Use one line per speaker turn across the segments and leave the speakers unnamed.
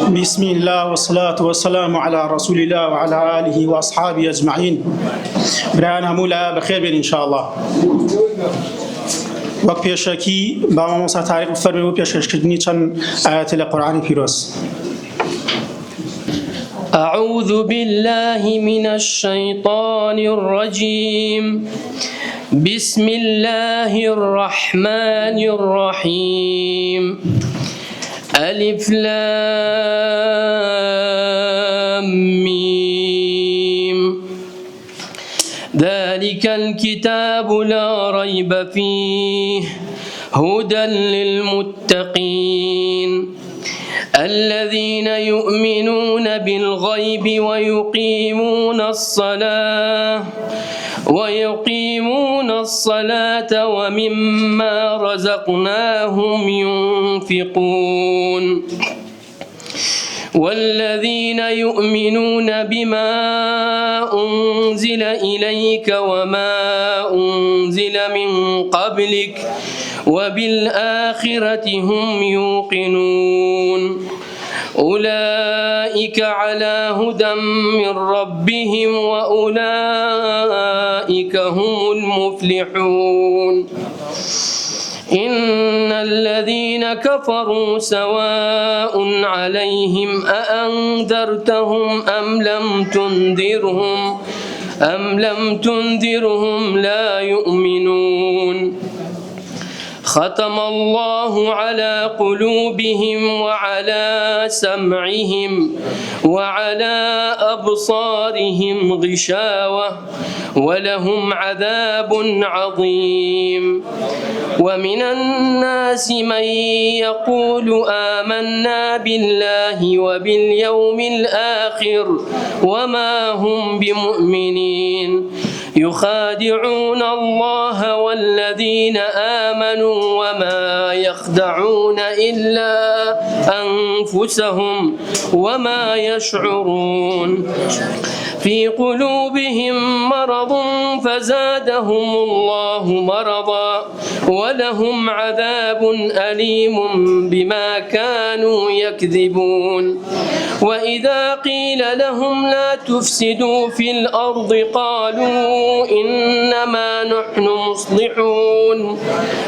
بسم الله والصلاة والسلام على رسول الله وعلى آله وأصحابه أجمعين. برانا مولا بخير بين إن شاء الله. وقت پیشکی با ما موسی تاریخ فرمی و پیشکش کردنی چند آیات القرآن پیروز.
أعوذ بالله من الشيطان الرجيم. بسم الله الرحمن الرحيم. ألف لام ميم. ذلك الكتاب لا ريب فيه هدى للمتقين الذين يؤمنون بالغيب ويقيمون الصلاة ومما رزقناهم ينفقون والذين يؤمنون بما أنزل إليك وما أنزل من قبلك وبالآخرة هم يوقنون أولئك على هدى من ربهم وأولئك هم المفلحون إن الذين كفروا سواء عليهم أأنذرتهم أم لم تنذرهم لا يؤمنون ختم الله على قلوبهم وعلى سمعهم وعلى أبصارهم غشاوة ولهم عذاب عظيم ومن الناس من يقول آمنا بالله وباليوم الآخر وما هم بمؤمنين يخادعون الله والذين آمنوا وما يخدعون إلا أنفسهم وما يشعرون في قلوبهم مرض فزادهم الله مرضا ولهم عذاب أليم بما كانوا يكذبون وإذا قيل لهم لا تفسدوا في الأرض قالوا إنما نحن مصلحون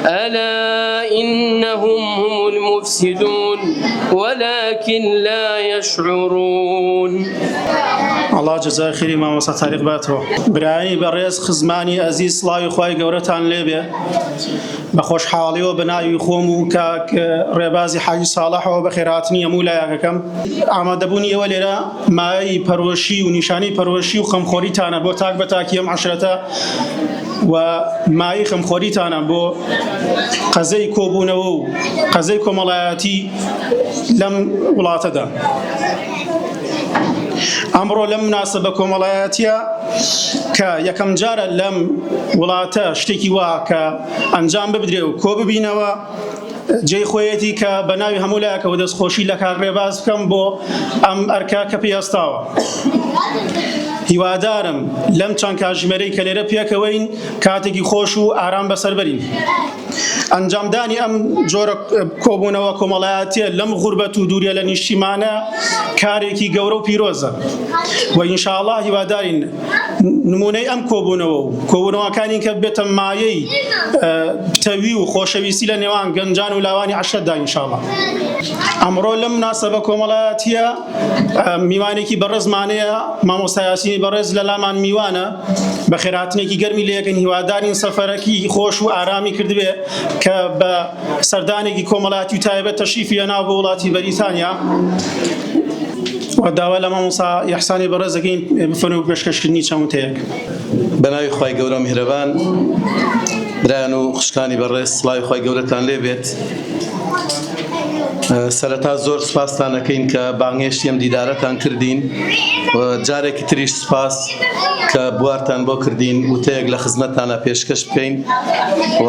ألا إنهم هم المفسدون ولكن لا يشعرون.
الله جزای خیری ما موسی تاریخ باتەوە. برایانی بەڕێز خزمانی ئەزیز سڵاوی خوای گەورەتان لێبێ بە خۆشحاڵیەوە بە ناوی خۆم و کاک ڕێبازی حاجی ساڵحەوە بە خێراتنی هەموو لایەکەکەم. ئامادەبوونی ئێوە لێرە مایەی پەروەشی و نیشانەی پەروەشی و خەمخۆریتانە بۆ تاک بە تاکی ئەم عەشرەتە و مایەی خەمخۆریتانە بۆ قەزەی کۆبوونەوە و قەزەی کۆمەڵایەتی لەم وڵاتەدا. ئەمڕۆ لەم مناسبە کۆمەڵایەتیە کە یەکەم جارە لەم وڵاتە شتێکی وا کە ئەنجام ببدرێ و کۆ ببینەوە جێی خۆیەتی کە بە ناوی هەموو لایەکەوە دەستخۆشی لە کاک ڕێباز بکەم بۆ ئەم ئەرکە کە پێهێستاوە. هیوادارم لەم چەند کاتژمێرەی کە لێرە پێکەوەین کاتێکی خۆش و ئارام بەسەر بەرین. ئەنجامدانی ئەم جۆرە کۆبوونەوە کۆمەڵایەتیە لەم غوربەت و دووریە لە نیشتیمانە کارێکی گەورە و پیرۆزە و ئینشاءڵڵا هیوادارین نمونەی ئەم کۆبوونەوە و کۆبوونەوەکانی کە بێتە مایەی پتەوی و خۆشەویستی لە نێوان گەنجان و لاوانی عەشرەتدا ئینشاءڵڵا. ئەمڕۆ لەم مناسبە کۆمەڵایەتیە میوانێکی بەڕێزمانەیە مامۆستا یاسینی بەڕێز لە لامان میوانە بە خێراتنێکی گەرمی لێکن هیوادارین سەفەرەکی خۆش و ئارامی کردبێ کە بە سەردانێکی کۆمەڵایەتی و تایبەت تەشریفی هێنا بۆ وڵاتی بەریتانیا و داوا لە مامۆستا یەحسانی بەڕێز دەکەین بفەرموو پێشکەشکردنی چەند وتەیەک.
بە ناوی خوای گەورە میهرەبان برایان و خوشکانی بەڕێز سڵاوی خوای گەورەتان لێبێت. سەرەتا زۆر سوپاستان دەکەین کە بانگێشتی ئەم دیدارەتان کردین و جارێکی تریش سوپاس کە بوارتان بۆ کردین وتەیەک لە خزمەتتانە پێشکەش بکەین و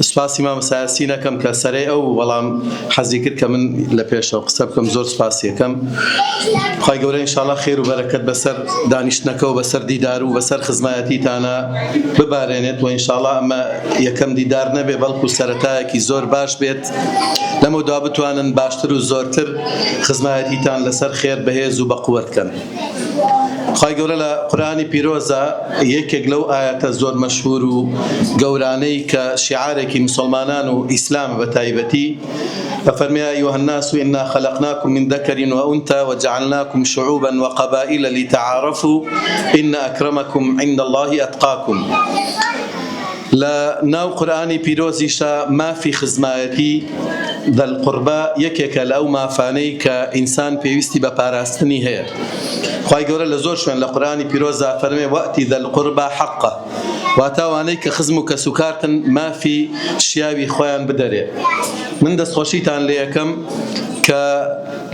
سپاسی مام سیاسی نەکەم کە سەرەی ئەو وەڵام حەزی کرد کە من لە پێشەوە قسە بکەم زۆر سپاسی یەکەم خوای گەورە ئینشاءڵڵا خێر و بەرەکەت بەسەر دانیشتنەکە و بەسەر دیدار و بەسەر خزمەتیتانە ببارێنێت و ئینشاءڵڵا ئەمە یەکەم دیدار نەبێ بەڵکو سەرەتایەکی زۆر باش بێت لەمە دوا بتوانن باشتر و زۆرتر خزمەتیتان لەسەر خێر بەهێز و بەقووەت بکەن. خوای گەورە لە قورئانی پیرۆزە یەکێک لەو ئاەتە زۆر مەشهور و گەورانەی کە شیعارێکی مسلمانان و ئیسلام بە تایبەتی فەرمێ یا ئەیها الناس إنا خلقناكم من ذكر وأنثى وجعلناكم شعوبا وقبائل لتعارفوا إن أكرمكم عند الله أتقاكم. لناو قرآنی پیرۆزیشە مافی خزمایەتی دەلقوربە یەکێکە لە ئەو مافانەی کە ئینسان پێویستی بە پاراستنی هەیە. خوای گەورە لە زۆر شوێن لە قورئانی پیرۆزە فەرمێ وەئتی دەلقوربە حەقە، واتاوانەی کە خزم و کەسوکارتن مافی شیاوی خۆیان بدەرێ. من دەستخۆشیتان لێ یەکەم کە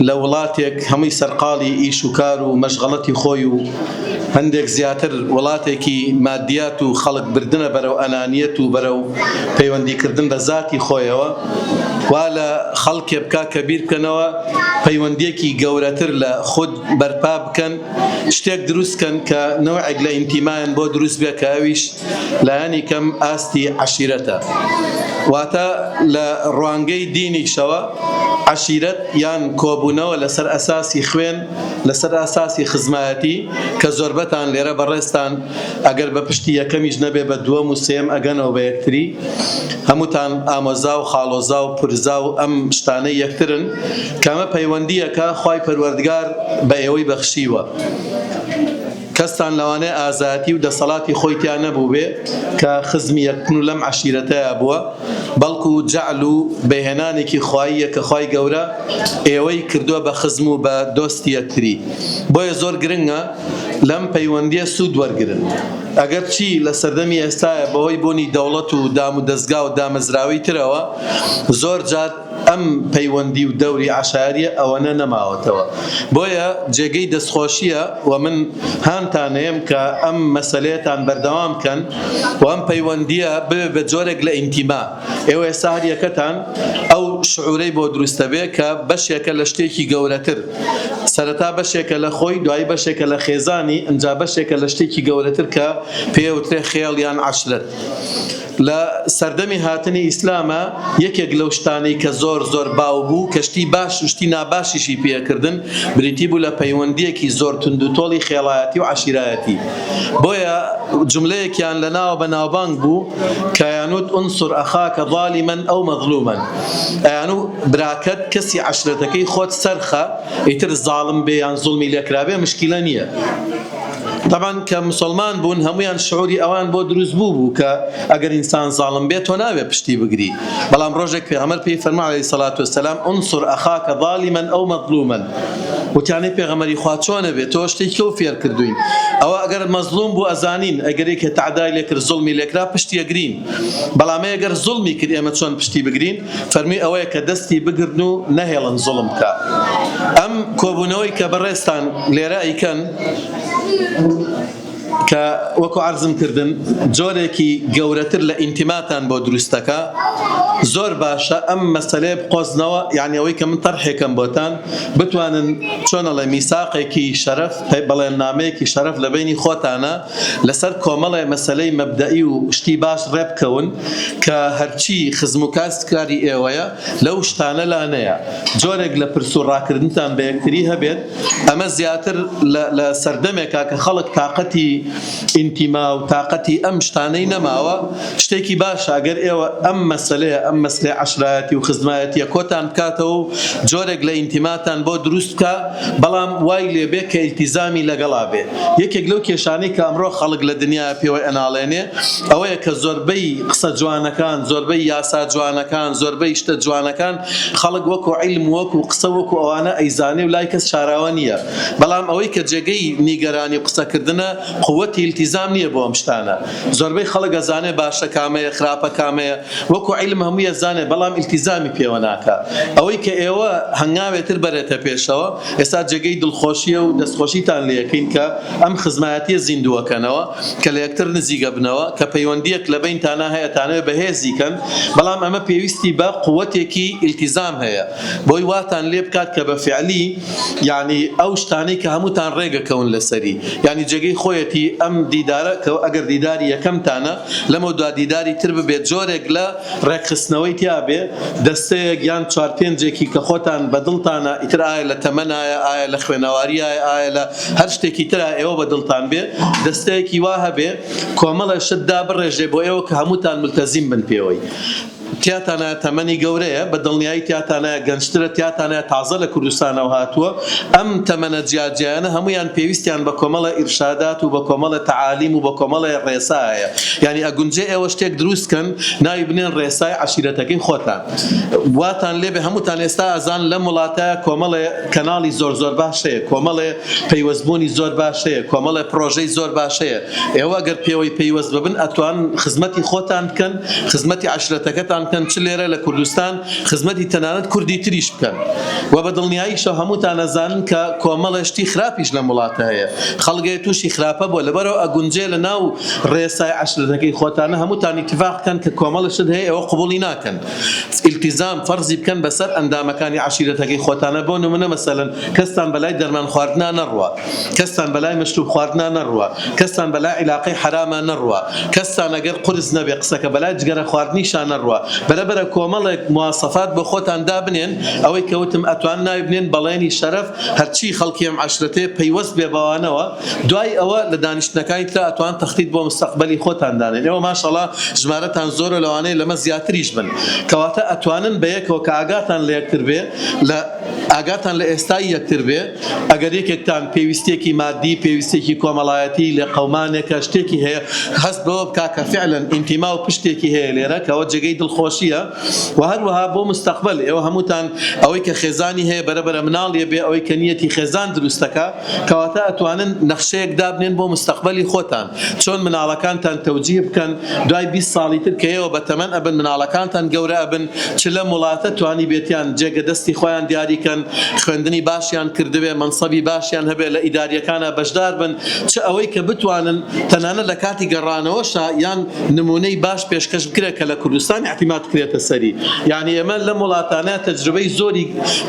لە وڵاتێک هەمووی سەرقاڵی ئیش و کار و مەشغەڵەتی خۆی و هەندێک زیاتر وڵاتێکی مادیات و خەڵک بردنە بەرەو ئەنانیەت و بەرەو پەیوەندیکردن بە ذاتی خۆیەوە وا لە خەڵکێ بکا کە بیر بکەنەوە پەیوەندیەکی گەورەتر لە خود بەرپا بکەن، شتێک دروستکەن کە نەوعێک لە ئینتیمایان بۆ دروست بێ کە ئەویش لایەنی کەم ئاستی عەشیرەتە. واتە لە ڕوانگەی دینیشەوە عەشیرەت یان کۆبوونەوە لەسەر ئەساسی خوێن، لەسەر ئەساسی خزمایەتی کە زۆربەتان لێرە بەڕێستان ئەگەر بە پشتی یەکەمیش نەبێ بە دووەم و سێم ئەگەنەوە بە یەکتری، هەمووتان ئامۆزا و خاڵۆزا و پورزا و ئەم شتانەی یەکترن کەمە پەیوەندیەکە خوای پەروەردگار بە ئێوەی بەخشیوە. کەستان لەوانەیە ئازاتی و دەسەڵاتی خۆیتیان نەبوو بێ کە خزمی یەکتن و لەم عەشیرەتەیە بووە، بەڵکو جەعل و بەهێنانێکی خواییە کە خوای گەورە ئێوەی کردووە بە خزم و بە دۆستی یەکتری. بۆیە زۆر گرنگە لەم پەیوەندیە سوود وەرگرن. ئەگەر چی لە سەردەمی ئێستایە بەهۆی بوونی دەوڵەت و دام و دەستگا و دامەزراوی ترەوە زۆر جار ئەم پەیوەندی و دەوری عەشایریە ئەوەنە نەماوەتەوە. بۆیە جێگەی دەستخۆشیە و من هانتانەیەم کە ئەم مەسەلەیەتان بەردەوام بکەن و ئەم پەیوەندیە ببێ بە جۆرێک لە ئینتیما. ئێوە ئێستا هەر یەکەتان ئەو شعورەی بۆ دروستە بێ کە بەشێکە لە شتێکی گەورەتر، سەرەتا بەشێکە لە خۆی، دوایی بەشێکە لە خێزانی، ئەنجا بەشێکە لە شتێکی گەورەتر کە پێوترێ خێڵ یان عەشرەت. لە سەردەمی هاتنی ئیسلامە یەکێک لەو شتانەی کە زۆر زۆر باو بوو کە شتی باش و شتی ناباشیشی پێکردن بریتی بوو لە پەیوەندیەکی زۆر تند و تۆڵی خێڵایەتی و عەشیرایەتی. بۆیە جملەیەکیان لە ناوە بەناوبانگ بوو کە یانوت ئونسر ئەخاکە ظالیمەن ئەو مەظلومەن، ئەیانوو براکەت کەسی عەشرەتەکەی خۆت سەرخە ئیتر زاڵم بێ یان زوڵمی لێکرابێ مشکیلە نییە. طبعا کە مسلمان بوون هەمویان شعوری ئەوان بۆ دروست بوو کە ئەگەر ئینسان زاڵم بێت تۆ ناوێ پشتی بگری، بەڵام ڕۆژێک پێغەمبەر پێی فەرمووی عەلەیهی سەڵات وەسەلام ئونسر ئەخاکە ظالیمەن ئەو مەظلومەن، وتیانەی پێغەمبەری خوا چۆنە بێت تۆ شتێکی ئەو فێر کردوین ئەوە ئەگەر مەظلوم بوو ئەزانین ئەگەر یەکێ تەعدای لێکرد زوڵمی لێکرا پشتی ئەگرین، بەڵام ئەگەر زوڵمی کرد ئێمە چۆن پشتی بگرین؟ فەرمی ئەوەیە کە دەستی بگرن و نەهێڵن زوڵم بکە. ئەم کۆبوونەوەی کە بەڕێستان لێرە ئەیکەن کە وەکو عەرزم کردن جۆرێکی گەورەتر لە ئینتیماتان بۆ دروستەکە زۆر باشە ئەم مەسەلەیە بقۆزنەوە، یعنی ئەوەی کە من تەرحێکم بۆتان بتوانن چۆنەڵێ میساقێکی شەرەف بەڵێنامەیەکی شەرەف لە بینی خۆتانە لەسەر کۆمەڵێ مەسەلەی مەبدەئی و شتی باش ڕێبکەون کە هەرچی خزم و کاستکاری ئێوەیە لەو شتانە لانەیە جۆرێک لە پرس و ڕاکردنتان بە یەکتری هەبێت. ئەمە زیاتر لە سەردەمێکا کە خەڵک تاقەتی ئینتیما و تاقەتی ئەم شتانەی نەماوە شتێکی باشە ئەگەر ئێوە ئەم مەسەلەیە ئەم مەسلەی عەشرایەتی و خزمایەتیە کۆتان بکاتەوە و جۆرێک لە ئینتیماتان بۆ دروست بکە، بەڵام وای لێبێ کە ئیلتیزامی لەگەڵا بێ. یەکێک لەو کێشانەی کە ئەمڕۆ خەڵک لە دنیای پێوەی ئەناڵێنێ ئەوەیە کە زۆربەی قسە جوانەکان، زۆربەی یاسا جوانەکان، زۆربەی شتە جوانەکان خەڵک وەکو عیلم وەکو قسە وەکو ئەوانە ئەیزانێ و لای کەس شاراوە نییە، بەڵام ئەوەی کە جێگەی نیگەرانی و قسەکردنە قووەتی ئیلتیزام نییە بۆ ئەم شتانە. زۆربەی خەڵک ئەزانێ باشە کامەیە خراپە کامەیە، وەکو عیلم هەمووی هەمووی ئەزانێ بەڵام ئیلتیزامی پێوە ناکە ئەوەی کە ئێوە هەنگاوێتر بەرێتە پێشەوە ئێستا جێگەی دڵخۆشیە و دەستخۆشیتان لێ یەکەین کە ئەم خزمەتیە زیندووەکەنەوە کە لە یەکتر نزیگە بنەوە کە پەیوەندیەک لە بینتانە هەیە تانەوێت بەهێزیکەن بەڵام ئەمە پێویستی بە قووەتێکی ئیلتیزام هەیە بۆی واتان لێ بکات کە بە فعلی یعنی ئەو شتانەی کە هەمووتان ڕێگەکەون لەسەری یعنی جێگەی خۆیەتی ئەم دیدارە کە ئەگەر دیداری یەکەمتانە لەمە دوا دیداری تر ببێت جۆرێک لە ڕێکخستنەوەی تیا بێ دەستەیەک یان 4-5 کە خۆتان بەدڵتانە ئیتر ئایا لە تەمەنایە ئایا لە خوێنەواریە ئایا لە هەر شتێکی ترە ئێوە بەدڵتان بێ دەستەیەکی وا هەبێ کۆمەڵە شتدا بڕێژێ بۆ ئێوە کە هەمووتان ملتەزیم بن پێوەی تیاتانە تەمەنی گەورەیە بە دڵنیایی تیاتانە گەنجترە تیاتانە تازە لە کوردستانەوە هاتووە ئەم تەمەنە جیاجیانە هەمویان پێویستیان بە کۆمەڵە ئیرشادات و بە کۆمەڵە تەعالیم و بە کۆمەڵە ڕێسایە یعنی ئەگونجێ ئێوە شتێک دروستکەن ناوی بنێن ڕێسای عەشیرەتەکەی خۆتان واتان لێبێ هەمووتان ئێستا ئەزان لە وڵاتە کۆمەڵێ کەناڵی زۆر باشەیە کۆمەڵێ پەیوەستبوونی زۆر باشەیە کۆمەڵێ پرۆژەی زۆر باشەیە ئێوە ئەگەر پێوەی پەیوەست ببن ئەتوان خزمەتی خۆتان بکەن خزمەتی عەشیرەتەکەتان کەن چ لێرە لە کوردستان خزمەتی تەنانەت کوردی تریش بکەن و بە دڵنیاییشەوە هەمووتان ئەزانن کە کۆمەڵە شتی خراپیش لە وڵاتە هەیە خەڵگەی تووشی خراپە بۆ لەبەرەوە ئەگونجێ لە ناو ڕێسای عەشیرەتەکەی خۆتانە هەمووتان ئیتیفاق بکەن کە کۆمەڵە شت هەیە ئێوە قبوڵی ناکەن ئیلتیزام فەرزی بکەن بەسەر ئەندامەکانی عەشیرەتەکەی خۆتانە بۆ نمونە مەسەلەن کەستان بەلای دەرمان خواردنا نەڕوە کەستان بەلای مەشروب خواردنا نەڕوە کەستان بەلای عیلاقەی حرامە نەڕوە کەستان ئەگەر قورس نەبێ قسەکە بەلای جگەرە خواردنیشان نەڕوە بەرەبەرە کۆمەڵێک مواسەفات بە خۆتان دابنێن ئەوەی کەوتم ئەتوان ناوی بنێن بەڵێنی شەرەف هەرچی خەڵکی ئەم عەشیرەتەیە پەیوەست بێ بەوانەوە دوای ئەوە لە دانیشتنەکانی ترا ئەتوان تەخطیط بۆ مستەقبەلی خۆتان دانێن ئێوە ماشەڵڵا ژمارەتان زۆرە لەوانەیە لەمە زیاتریش بن کەواتە ئەتوانن بە یەکەوە کە ئاگاتان لە یەکتر بێ لە ئاگاتان لە ئێستای یەکتر بێ ئەگەر یەکێکتان پێویستێکی مادی پێویستێکی کۆمەڵایەتی لە قەومانێکە شتێکی هەیە هەست بەوە بکا کە فعلەن ئینتیما و پشتێکی هەیە لێرە کەەوە جێگەی دڵخۆشیە و هەروەها بۆ مستەقبل ئێوە هەمووتان ئەوەی کە خێزانی هەیە بەرەبەرە مناڵیە بێ ئەوەی کە نیەتی خێزان دروستەکە کەواتە ئەتوانن نەخشەیەک دابنێن بۆ مستەقبەلی خۆتان چۆن مناڵەکانتان تەوجیه بکەن دوای 20 ساڵی تر کە ئێوە بەتەمەن ئەبن مناڵەکانتان گەورە ئەبن چ لە وڵاتە توانی بێتیان جێگە دەستی خۆیان دیاریکەن خوێندنی باشیان کردبێ منسەبی باشیان هەبێ لە ئیداریەکانە بەشدار بن چ ئەوەی کە بتوانن تەنانە لە کاتی گەڕانەوەشە یان نمونەی باش پێشکەش بکرێت کە لە کوردستان احتیمات کرێتە سەری یعنی ئێمە لە وڵاتانە تەجربەی زۆری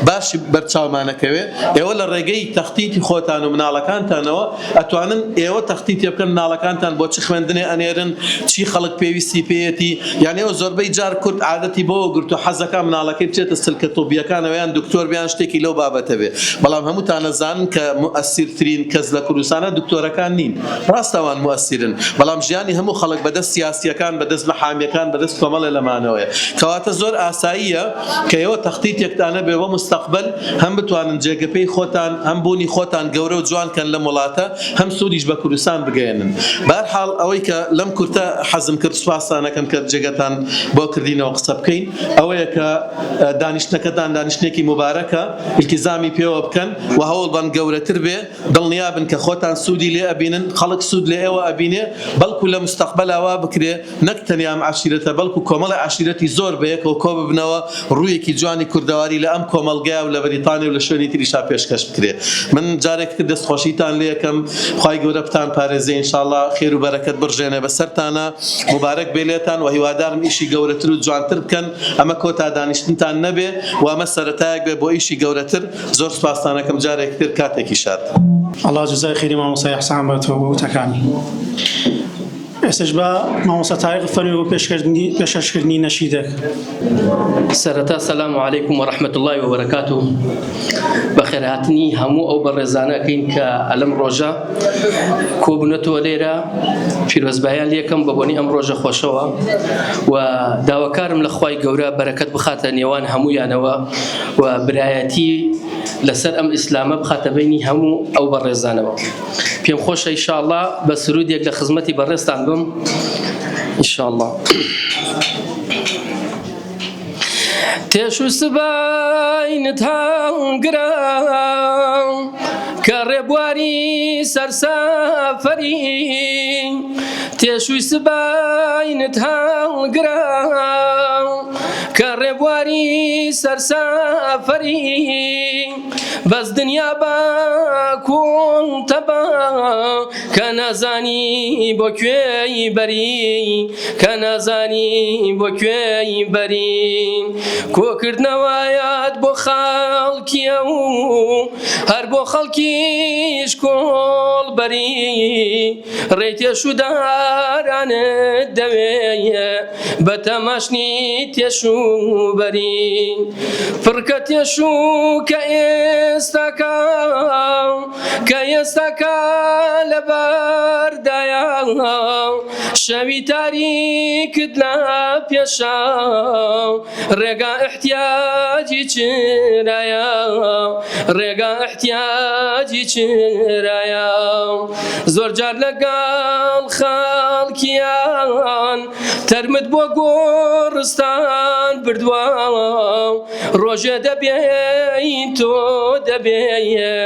باشی بەرچاومانەکەوێ ئێوە لە ڕێگەی تەختیتی خۆتان و مناڵەکانتانەوە ئەتوانن ئێوە تەختیتی بکەن مناڵەکانتان بۆ چ خوێندنێ ئەنێرن چی خەڵک پێویستی پێیەتی یعنی ئەوە زۆربەی جار کورد عادەتی بۆ گرت و حەزەکە مناڵەکەی بچێتە سلکە تۆبیەکانەوە یان دکتۆر بیان شتێکی لەو بابەتە بێ بەڵام هەمووتان ئەزانن کە مؤثرترین کەس لە کوردستانە دکتۆرەکان نین ڕاستەوان مؤثرن بەڵام ژیانی هەموو خەڵک بەدەست سیاسیەکان بەدەست مەحامیەکان بەدەست کۆمەڵە لەمانەوەیە کەواتە زۆر ئاساییە کە ئێوە تەختیتێکتانە بێ بۆ مستەقبل هەم بتوانن جێگەپەی خۆتان هەم بوونی خۆتان گەورە و جوانکەن لە وڵاتە هەم سوودیش بە کوردستان بگەێنن بەهەرحاڵ ئەوەی کە لەم کورتە حەزم کرد سوپاسانەکەم کە جێگەتان بۆ کردینەوە قسە بکەین ئەوەیە کە دانیشتنەکەتان دانیشتێکی مبارەکە ئیلتیزامی پێوە بکەن و هەوڵبان گەورەتر بێ دڵنیا بن کە خۆتان سوودی لێ ئەبینن خەڵک سوود لێ ئێوە ئەبینێ بەڵکو لە مستەقبەلاوا بکرێ نەک تەنیا ئەم عەشیرەتە بەڵکو کۆمەڵی عەشیرەتی زۆر بەیەکەوە کۆ ببنەوە ڕوویەکی جوانی کوردەواری لە ئەم کۆمەڵگەیە و لە بەریتانیا و لە شوێنی تریشا پێشکەش بکرێ من جارێک تر دەستخۆشیتان لێ یەکەم خوای گەورە بتان پارێزێ ئینشاءڵڵا خێر و بەرەکەت بڕژێنێ بەسەرتانە مبارەک بێ لێتان و هیوادارم ئیشی گەورەتر و جوانتر بکەن ئەمە کۆتا دانیشتنتان نەبێ و ئەمە سەرەتایەک بێ بۆ ئیشی گەورەتر زۆر سوپاسانەکەم جارێک تر کاتێکی شاد
الله جزای خێری مامۆسای ئەحسان بێتەوە بۆ وتەکانی ئێستش بە مامۆستا تاریق فەرمی بۆ پێشکەشکردنی نەشیدەک
سەرەتا سەلام عەلەیکم و ڕەحمەت الله و بەرەکاتوه بەخێرهاتنی هەموو ئەو بەڕێزانەکەین کە ئەلەم ڕۆژە کۆبوونەتەوە لێرە پیرۆزبایان لێکم بە بۆنی ئەم ڕۆژە خۆشەوە و داواکارم لە خوای گەورە بەرەکەت بخاتە نێوان هەموویانەوە و برایەتی لەسەر ئەم ئیسلامە بخاتە بینی هەموو ئەو بەڕێزانەوە پێم خۆشە ئینشاءڵڵا بە سرودێک لە خزمەتی بەڕێزتان بم ئینشاءڵڵا تێش و سباینت هەڵگرە کە ڕێبواری سەرسەفەری تێش و سباینت هەڵگرە ڕێبواری سەرسەفەری بەس دنیا بە کوڵتەبە کە نازانی بۆ کوێی بەری کە نازانی بۆ کوێی بەری کۆکردنەوەیەت بۆ خەڵکیە و هەر بۆ خەڵکیش کۆڵبەری ڕێتێش و دارانت دەوێیە بە تەماشنی تێش و بەری پڕکە تێش و کە ئێستاکە لەبەردایە شەوی تاریکت لە پێشە ڕێگا احتیاجی چرایە ڕێگا احتیاجی چرایە زۆر جار لەگەڵ خەڵکیان تەرمت بۆ گۆڕستان بردووە ڕۆژێ دەبێین تۆ دەبێیە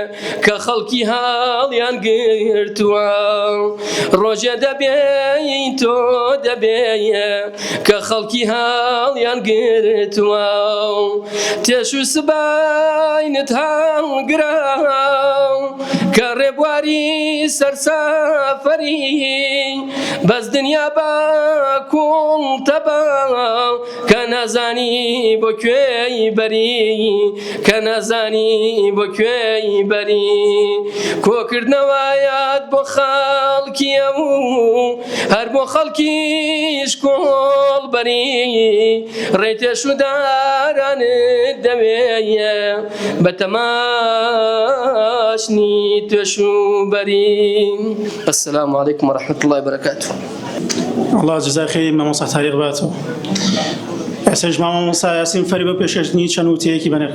کە خەڵکی هاڵیان گرتووە ڕۆژێ دەبێین تۆ دەبێیە کە خەڵکی هاڵیان گرتووە تێش و سباینت هەڵگرە کە ڕێبواری سەرسەفەری بەس دنیا بە کوڵتەبە کە نازانی بۆ کوێی بەری کە نازانی بۆ کوێی بەری کۆکردنەوەیەت بۆ خەڵکیە و هەر بۆ خەڵکیش کۆڵبەری ڕێتێش و دارانت دەوێیە بە تەماشنی تێش و بەری. السلام عليكم ورحمة الله وبركاته.
الله جزای خێری مامۆستا تاریخ باتەوە. ئێستاش مامۆستا یاسین فەری بە پێشکەشتنی چەند وتەیەکی بەنێ.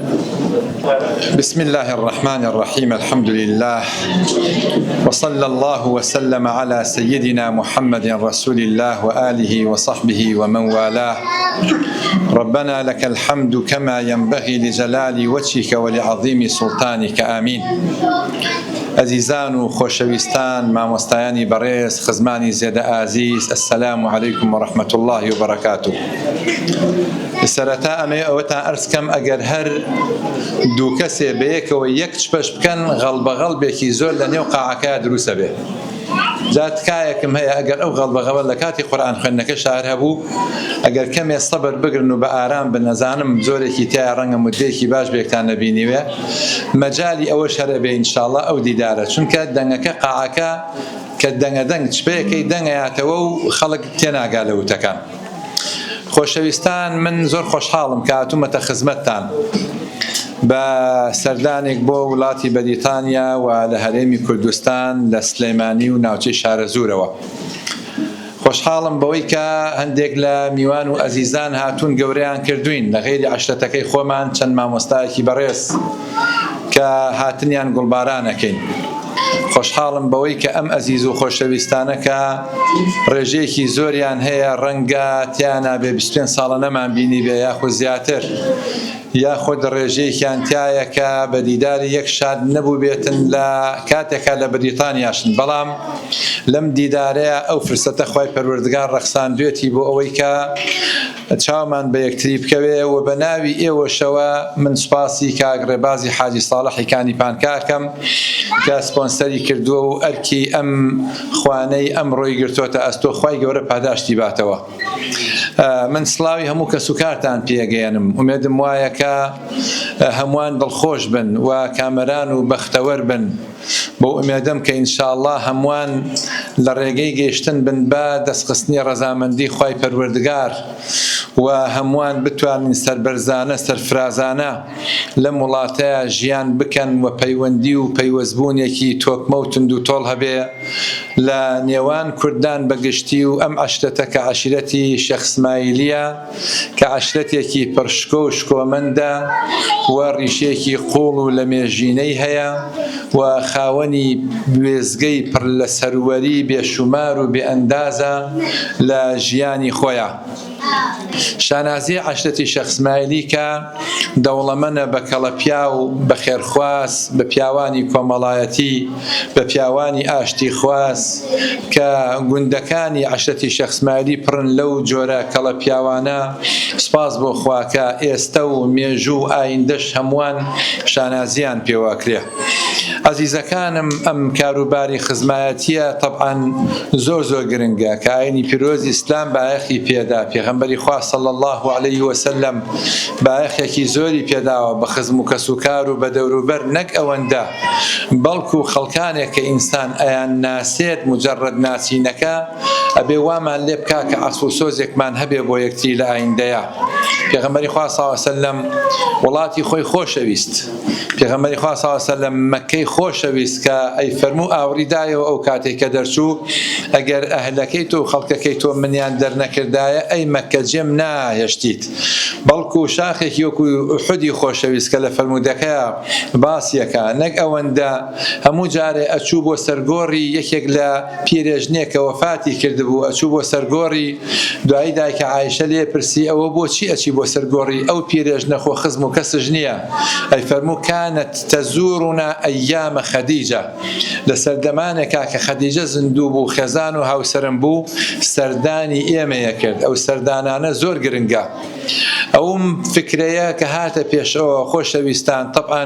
بسم الله الرحمن الرحيم الحمد لله وصلى الله وسلم على سيدنا محمد رسول الله وآله وصحبه ومن والاه ربنا لك الحمد كما ينبغي لجلال وجهك ولعظيم سلطانك آمين. عزیزان و خۆشەویستان مامۆستایانی بەڕێز خزمانی زێدە ئازیز السلام علیکم ورحمة الله وبركاته. سەرەتا ئەمێ ئەوەتان ئەرزکەم ئەگەر هەر دوو کەسێ بەیەکەوە یەک چپەش بکەن غەڵبەغەڵبێکی زۆر لە نێو قاعەکەیە دروستە بێ. جا تکایەکم هەیە ئەگەر ئەو غەڵبەغەڵە لە کاتی قورئان خوێندنەکە شار هەبوو ئەگەر کەمێ سەبر بگرن و بە ئارام بنەزانم زۆرێکی تایە ڕەنگە مودەیەکی باش بێکتان نەبینیوێ مەجالی ئەوەش هەرە بێ ئینشاءڵڵا ئەو دیدارە چونکە دەنگەکە قاعەکە کە دەنگە چپەیەکەی دەنگەیاتەوە و خەڵک تێناگا لە وتەکان. خۆشەویستان من زۆر خۆشحاڵم کە هاتوومەتە خزمەتتان بە سەردانێک بۆ وڵاتی بەریتانیا و لە هەرێمی کوردستان لە سلەیمانی و ناوچەی شارە زوورەوە. خۆشحاڵم بەوەی کە هەندێک لە میوان و ئەزیزان هاتوون گەورەیان کردوین لە غێری عەشرەتەکەی خۆمان چەند مامۆستایەکی بەڕێز کە هاتنیان گوڵبارانەکەین. خۆشحاڵم بەوەی کە ئەم ئەزیز و خۆشەویستانە کە ڕێژەیەکی زۆریان هەیە ڕەنگە تیانە بێ 25 ساڵە نەمان بینی بێ یاخود زیاتر یاخود ڕێژەیەکیان تایە کە بە دیداری یەک شاد نەبوو بێتن لە کاتێکا لە بەریتانیاشن بەڵام لەم دیدارەیە ئەو فرسەتە خوای پەروەردگار ڕەخساندوێتی بۆ ئەوەی کە چاومان بە یەکتری بکەوێ و بە ناوی ئێوەشەوە من سوپاسی کاک ڕێبازی حاجی ساڵحی کانیپان کاکەم کە سپۆنسەری کردووە و ئەرکی ئەم خوانەی ئەم ڕۆی گرتوۆتە ئەستۆ خوای گەورە پاداشتی باتەوە. من سڵاوی هەموو کەس و کارتان پێگەێنم ئومێدم وایە کە هەمووان دڵخۆش بن و کامەران و بەختەوەر بن بۆ ئومێدەم کە ئینشاءڵڵا هەمووان لە ڕێگەی گەیشتن بن بە دەستخستنی ڕەزامەندی خوای پەروەردگار و هەمووان بتوانین سەربەرزانە سەرفرازانە لەم وڵاتەیە ژیان بکەن و پەیوەندی و پەیوەستبوونێکی تۆکمە و تند و تۆڵ هەبێ لە نێوان کوردان بەگشتی و ئەم عەشرەتە کە عەشیرەتی شێخ ئیسماعیلیە کە عەشرەتێکی پڕشکۆ و شکۆمەندە و ڕیشێکی قوڵ و لە مێژینەی هەیە و خاوەنی وێزگەی پڕ لە سەروەری بێشومار و بێئەندازە لە ژیانی خۆیە. شانازی عەشرەتی شێخ ئیسماعیلی کە دەوڵەمەندە بە کەڵەپیا و بە خێرخواست بە پیاوانی کۆمەڵایەتی بە پیاوانی ئاشتی خواست کە گوندەکانی عەشرەتی شێخ ئیسماعیلی پڕن لەو جۆرە کەڵەپیاوانە. سپاس بۆ خواکە ئێستا و مێژوو و ئایندەش هەمووان شانازیان پێواکرێ. عەزیزەکانم، ئەم کاروباری خزمایەتیە طبعاً زۆر گرنگە کە ئاینی پیرۆزی ئیسلام بایەخی پێدا. پێغەمبەری خوا صلی الله علیه وسلم بایەخێکی زۆری پێداوە بە خزم و کەسوکار و بە دەوروبەر، نەک ئەوەندە بەڵکو خەڵکانێک کە ئینسان ئەیان ناسێت مجرد ناسینەکە ئەبێ وامان لێ بکا کە عەسف و سۆزێکمان هەبێ بۆ یەکتری لە ئایندەیە. پێغەمبەری خوا صلی الله علیه وسلم وڵاتی خۆی خۆشەویست، پێغەمبەری خوا صلی الله علیه وسلم مەکەی خۆشەویست کە ئەی فەرموو ئاوریدایەوە ئەو کاتێک کە دەرچوو ئەگەر ئەهلەکەی تۆ و خەڵکەکەی تۆ منیان دەرنەکردایە ئەی مەکە جێم ناهێشتیت. بەڵکو شاخێکی وەکو ئوحودی خۆشەویست کە لە فەرمودەکەیە باسیەکە، نەک ئەوەندە هەموو جارێ ئەچوو بۆ سەرگۆڕی یەکێک لە پیرێژنێک کە وەفاتی کردبوو، ئەچوو بۆ سەرگۆڕی دوایی دایکە عایشە لێ پرسی ئەوە بۆچی ئەچی بۆ سەرگۆڕی ئەو پیرێژنە خۆ خزم و کەسش نییە؟ ئەی فەرموو کانت تەزورنا ئەیامە خەدیجە، لە سەردەمانێکا کە خەدیجە زیندوو بوو خێزان و هاوسەرم بوو سەردانی ئێمەیە کرد. ئەو سەردانانە زۆر گرنگە. ئەوم فکرەیە کە هاتە پێشەوە خۆشەویستان، طبعاً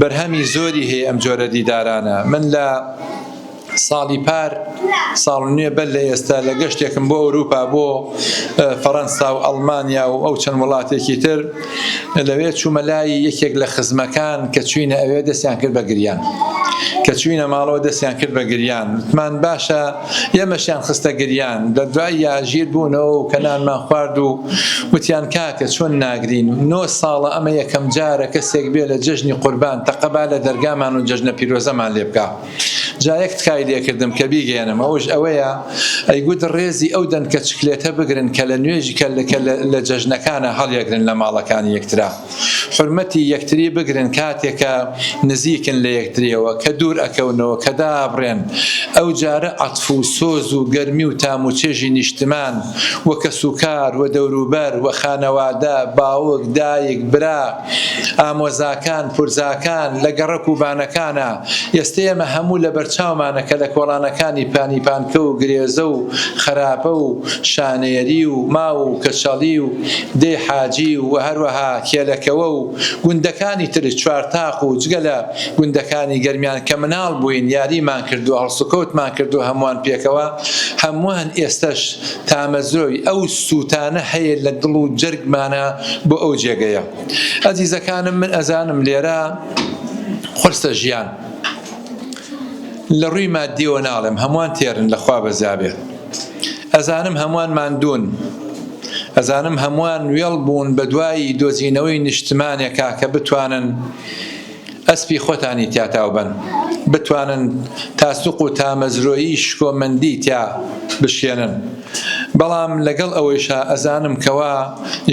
بەرهەمی زۆری هەیە ئەم جۆرە دیدارانە. من لە ساڵی پار ساڵ نوێ بەر لە ئێستا لە گەشتێکم بۆ ئەوروپا، بۆ فەڕەنسا و ئەڵمانیا و ئەو چەند وڵاتێکی تر، لەوێ چوومە لای یەکێک لە خزمەکان کە چوینە ئەوێ دەستیان کرد بە گریان، کە چوینە ماڵەوە دەستیان کرد بە گریان. وتمان باشە ئێمەشیان خستە گریان، دەدوای یاژیر بوونەوە و کەنانمان خوارد و وتیان کاکە چۆن ناگرین؟ 9 ساڵە ئەمە یەکەم جارە کەسێک بێ لە جەژنی قوربان تەقەبا لە دەرگامان و جەژنە پیرۆزەمان لێ بکا. جایەک تکای لێکردم کە بیگەێنم، ئەوش ئەوەیە ئەیگوت ڕێزی ئەو دەن کە چکلێتە بگرن کە لە نوێژی کە لە جەژنەکانە هەڵیەگرن لە ماڵەکانی یەکترا، حرمەتی یەکتری بگرن کاتێکە نزیکن لە یەکتریەوە، کە دوور ئەکەونەوە کە دابڕێن. ئەو جارە عەتف و سۆز و گەرمی و تام و چێژی نیشتمان وە کەسوکار وە دەوروبەر وە خانەوادە، باوک، دایک، برا، ئامۆزاکان، پورزاکان لە گەڕەک و بانەکانە. ئێستا ئێمە هەموو لە بەرچاومانە کە لە کۆڵانەکانی پانیپانکە و گرێزە و خراپە و شانێری و ماو و کەچەڵی و دێ حاجی و هەروەها کێلەکەوە و گوندەکانی تر چوارتاق و جگە لە گوندەکانی گەرمیان کە مناڵ بووین یاریمان کردو هەڵسوکەوتمان کردو هەمووان پێکەوە، هەمووان ئێستش تامەزرۆی ئەو سووتانە هەیە لە دڵ و جەرگمانە بۆ ئەو جێگەیە. ئەزیزەکانم، من ئەزانم لێرە قورسە ژیان لە ڕووی مادیەوە ناڵێم، هەمووان تێرن لەخوا بەزابێ. ئەزانم هەمووان ماندوون، ئەزانم هەمووان وێڵ بوون بە دوایی دۆزینەوەی نیشتمانێکا کە بتوانن ئەسپی خۆتانی تیاتاو بن، بتوانن تاسوق و تامەزرۆیی شکۆمەندی تیا بشێنن. بەڵام لەگەڵ ئەوەیشە ئەزانم کەوا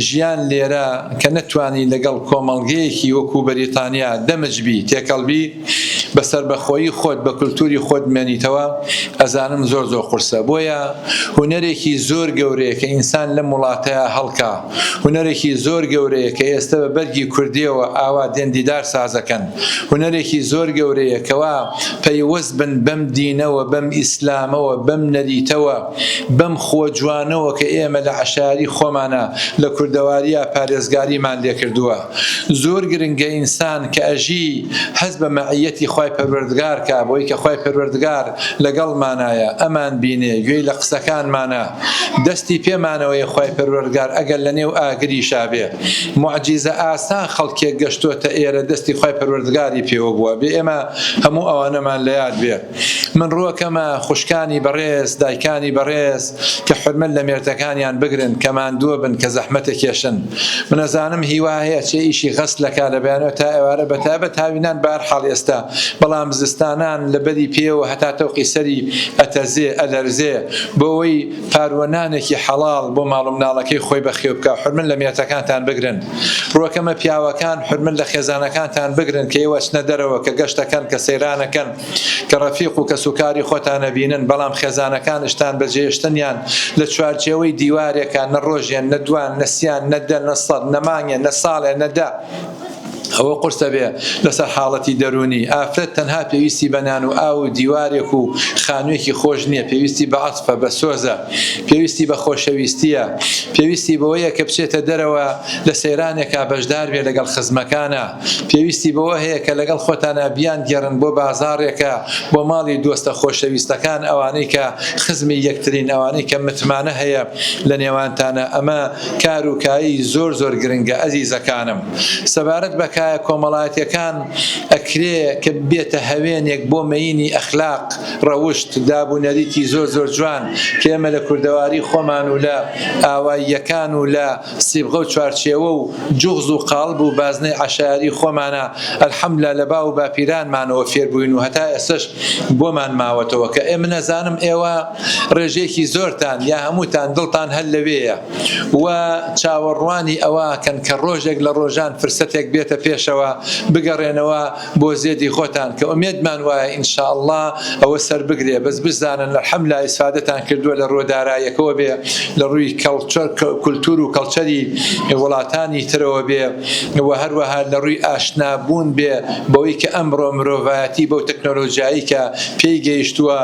ژیان لێرە کە نەتوانی لەگەڵ کۆمەڵگەیەکی وەکو بەریتانیا دەمەجبی تێکەڵبی بەسەر بەخۆیی خۆت بە کولتوری خۆت بمێنیتەوە، ئەزانم زۆر قورسە. بۆیە هونەرێکی زۆر گەورەیە کە ئینسان لە وڵاتەیە هەڵکا، هونەرێکی زۆر گەورەیە کە ئێستا بە بەرگی کوردیەوە ئاوا دێندیدار سازەکەن، هونەرێکی زۆر گەورەیە کەوا پەیوەست بن بەم دینەوە، بەم ئیسلامەوە، بەم نەریتەوە، بەم خۆجوانەوە کە ئێمە لە عەشاری خۆمانە لە کوردەواریە پارێزگاریمان لێ کردووە. زۆر گرنگە ئینسان کە ئەژی هەز بە مەعیەتی خوای پەروەردگار کە بۆی کە خوای پەروەردگار لەگەڵمانایە، ئەمان بینێ، گوێی لە قسەکانمانە، دەستی پێمانەوەی خوای پەروەردگار ئەگەر لە نێو ئاگری شابێ. معجیزە ئاسان خەڵکێک گەشتۆتە ئێرە دەستی خوای پەروەردگاری پێوە بووە، بێ ئێمە هەموو ئەوانەمان لە یاد بێ. من ڕووەکەمە خوشکانی بەڕێز، دایکانی بەڕێز کە حرمەت لە مێردەکانیان بگرن، کە ماندووە بن، کە زەحمەتە کێشن. من ئەزانم هیوا هەیە چێ ئیشی غەسلەکە لە بەیانەوە تا ئێوارە بەتابەت هاوینان بەهەرحاڵ ئێستا، بەڵام زستانان لە بەری پێوە هەتا تەوقی سەری ئەتەزێ ئەلەرزێ بۆەوەی پاروەنانێکی حەڵاڵ بۆ ماڵ و مناڵەکەی خۆی بەخێو بکە. حرمەت لە مێردەکانتان بگرن. ڕووەکەمە پیاوەکان حرمەت لە خێزانەکانتان بگرن کە ئێوە چنە دەرەوە، کە گەشتەکەن، کە سەیرانەکەن، کە ڕەفیق و کە سوکاری خۆتانە بینن، بەڵام خێزانەکانشتان بەجێهێشتنیان لە چوارچێوەی دیوارێکە نە ڕۆژێن نە دوان نەسیان نەدە نەسەد نەمانگە نە ساڵێ نەدا ئەوە قورسە بێ لەسەر حاڵەتی دەرونی ئافرەت تەنها پێویستی بە نان و ئاو و دیوارێک و خانوویەکی خۆش نییە پێویستی بە عەتفە بە سۆزە پێویستی بە خۆشەویستیە پێویستی بەوەیە کە بچێتە دەرەوە لە سەیرانێکا بەشدار بێ لەگەڵ خزمەکانە پێویستی بەوە هەیە کە لەگەڵ خۆتانە بیان گێڕن بۆ بازاڕێکە بۆ ماڵی دۆستە خۆشەویستەکان ئەوانەی کە خزمی یەکترین ئەوانەی کە متمانە هەیە لە نێوانتانە ئەمە کار و کایی زۆر زۆر گرنگە ئەزیزەکانم سەبارەت بە کۆمەڵایەتیەکان ئەکرێ کە بێتە هەوێنێک بۆ مەینی ئەخلاق ڕەوشت دابوونەریتی زۆر زۆر جوان کە ئێمە لە کوردەواری خۆمان و لە ئاواییەکان و لە سیبغە و چوارچێوە و جوغز و قاڵب و بازنەی عەشایری خۆمانە ئەلحەمدوللا لە باو و باپیرانمانەوە فێر بووین و هەتا ئێستش بۆمان ماوەتەوە کە ئێمە نەزانم ئێوە ڕێژێکی زۆرتان یا هەمووتان دڵتان هەل لەوەیە و چاوەڕوانی ئەوەکەن کە ڕۆژێک لە ڕۆژان فرسەتێک بێتە پێشەوە بگەڕێنەوە بۆ زێدی خۆتان کە ئومێدمان وایە ئینشاءالله ئەوە سەر بگرێ بەس بزانن الحەمدوللا ئیسفادەتان کردووە لە ڕۆدارایەکەوە بێ لە ڕووی کولتور و کەڵچەری وڵاتانی ترەوە بێ و هەروەها لە ڕووی ئاشنابوون بێ بەوەی کە ئەمڕۆ مرۆڤایەتی بەو تەکنۆلۆژیایی کە پێی گەیشتووە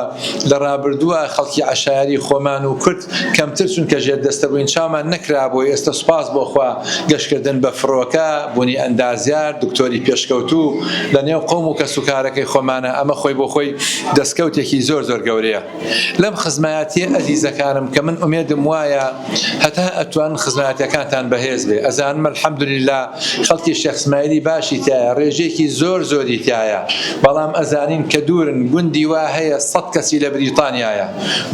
لە ڕابردووە خەڵکی عەشایری خۆمان و کورد کەمتر چونکە ژێر دەستە بووین چامان نەکرابووە ئێستا سوپاس بۆخوا گەشتکردن بە فڕۆکە بوونی ئەندازیار دکتۆری پێشکەوتوو لە نێو قەوم و کەسوکارەکەی خۆمانە ئەمە خۆی بۆ خۆی دەستکەوتێکی زۆر زۆر گەورەیە لەم خزمایەتیە ئەزیزەکانم کە من ئومێدم وایە هەتا ئەتوانن خزمایەتیەکانتان بەهێز بێ ئەزانم الحەمدوللا خەڵکی شێخ ئیسماعیلی باشی تایە ڕێژێکی زۆر زۆری تایە بەڵام ئەزانین کە دوورن گوندی وا هەیە 100 کەسی لە بریتانیایە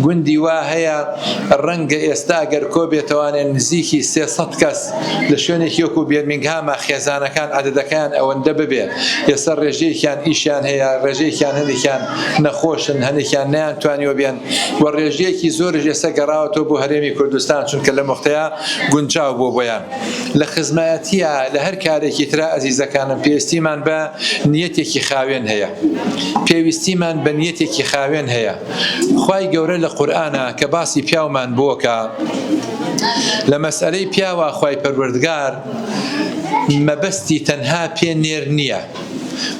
گوندی وا هەیە ڕەنگە ئێستا گەر کۆ بێتەوانێن نزیکی 300 کەس لە شوێنێکی وەکو بێرمینگهامە خێزانەکان عەدەدەکان ئەوەندە ببێ ئێستا ڕێژەیەکیان ئیشیان هەیە ڕێژەیەکیان هەندێکیان نەخۆشن هەندێکیان نەیانتوانیوە بێن و ڕێژەیەکی زۆرش ئێستا گەڕاوەتەوە بۆ هەرێمی کوردستان چونکە لە مۆختەیە گونجاو بۆ بۆیان لە خزمایەتیە لە هەر کارێکی ترا ئەزیزەکانم پێویستیمان بە نیەتێکی خاوێن هەیە پێویستیمان بە نیەتێکی خاوێن هەیە خوای گەورە لە قورئانە کە باسی پیاومان بووکە لە مەسئلەی پیاوە خوای پەروەردگار مەبەستی تەنها پێ نێر نییە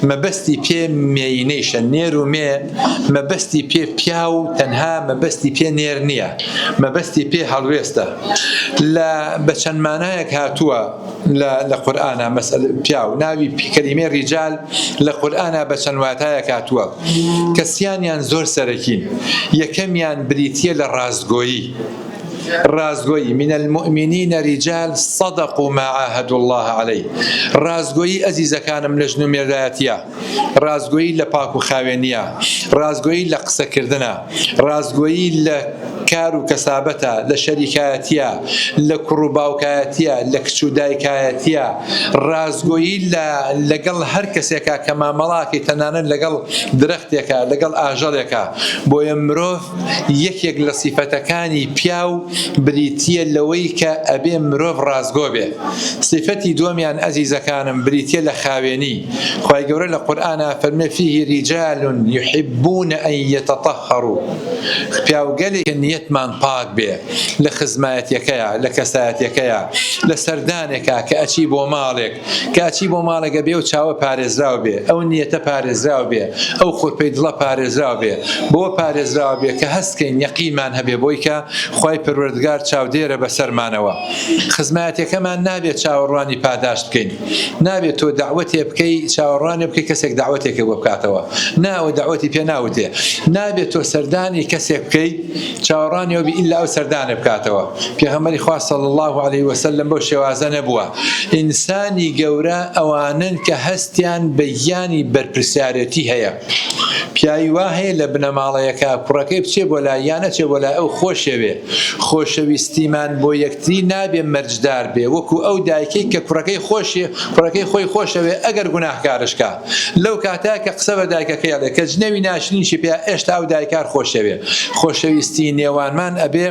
مەبەستی پێ مێینەیشە نێر و مێ مەبەستی پێ پیا و تەنها مەبەستی پێ نێر نییە مەبەستی پێ هەڵوێستە لە بە چەند مانایەک هاتووە لە قورئانە مەسئلە پیا و ناوی کەلیمەی ڕیجال لە قورئانە بە چەند واتایەک هاتووە کەسیانیان زۆر سەرەکین یەکەمیان بریتیە لە ڕازگۆیی رازگویی من المؤمنین رجال صدقوا ما عاهدوا الله عليه رازگویی ئەزیزەکانم لە ژن و مێردایەتیە رازگویی لە پاک و خاوێنیە رازگویی لە قسەکردنە رازگویی لە کار و کەسابەتە لە شەریکایەتیە لە کوڕ و باوکایەتیە لە کچ و دایکایەتیە رازگویی لەگەڵ هەر کەسێکە کە مامەڵاکی تەنانەت لەگەڵ درەختێکە لەگەڵ ئاژەڵێکە بۆیە مرۆڤ یەکێک لە سیفەتەکانی پیا و بریتیە لەوەی کە ئەبێ مرۆڤ ڕازگۆ بێ سیفەتی دووەمیان ئەزیزەکانم بریتیە لە خاوێنی خوای گەورە لە قورئانە فەرمێ فیه رجال يحبون أن يتطهروا پیاوگەلێک نیەتمان پاک بێ لە خزمایەتیەکەیە لە کەسایەتیەکەیە لە سەردانێکە کە ئەچی بۆ ماڵێک کە ئەچی بۆ ماڵێکە بێ و چاوە پارێزراو بێ ئەو نیەتە پارێزراو بێ ئەو خۆپەی دڵە پارێزراو بێ بۆ پارێزراو بێ کە هەستکەین یەقینمان هەبێ بۆی کە خوای پەروەردگار چاودێرە بەسەرمانەوە خزمایەتیەکەمان نابێت چاوەڕوانی پاداشت بکەین نابێت تۆ دعوەتێ بکەی چاوەڕوانێ بکەی کەسێک دعوەتێکە بۆ بکاتەوە ناوە دعوەتی پێ ناوتێ نابێت تۆ سەردانی کەسێک بکەی چاوەڕوانیەوە بی ئیلا ئەو سەردانە بکاتەوە پێغەمبەری خوا صلی الله علیه وسلم بەو شێوازە نەبووە ئینسانی گەورە ئەوانن کە هەستیان بە گیانی بەرپرسیارەتی هەیە پیاوی وا هەیە لە بنەماڵەیەکە کوڕەکەی بچێ بۆ لای یان نەچێ بۆ لای ئەو خۆشەوێ خۆشەویستیمان بۆ یەکتری نابێ مەرجدار بێ وەکو ئەو دایکەی کە کوڕەکەی خۆشیە کوڕەکەی خۆی خۆشەوێ ئەگەر گوناهکارشکە لەو کاتە کە قسە بە دایکەکەی ئەڵێ کە جنەوی ناشرینشی پێ ئێشتا ئەو دایکار خۆشەوێ خۆشەویستی نێوانمان ئەبێ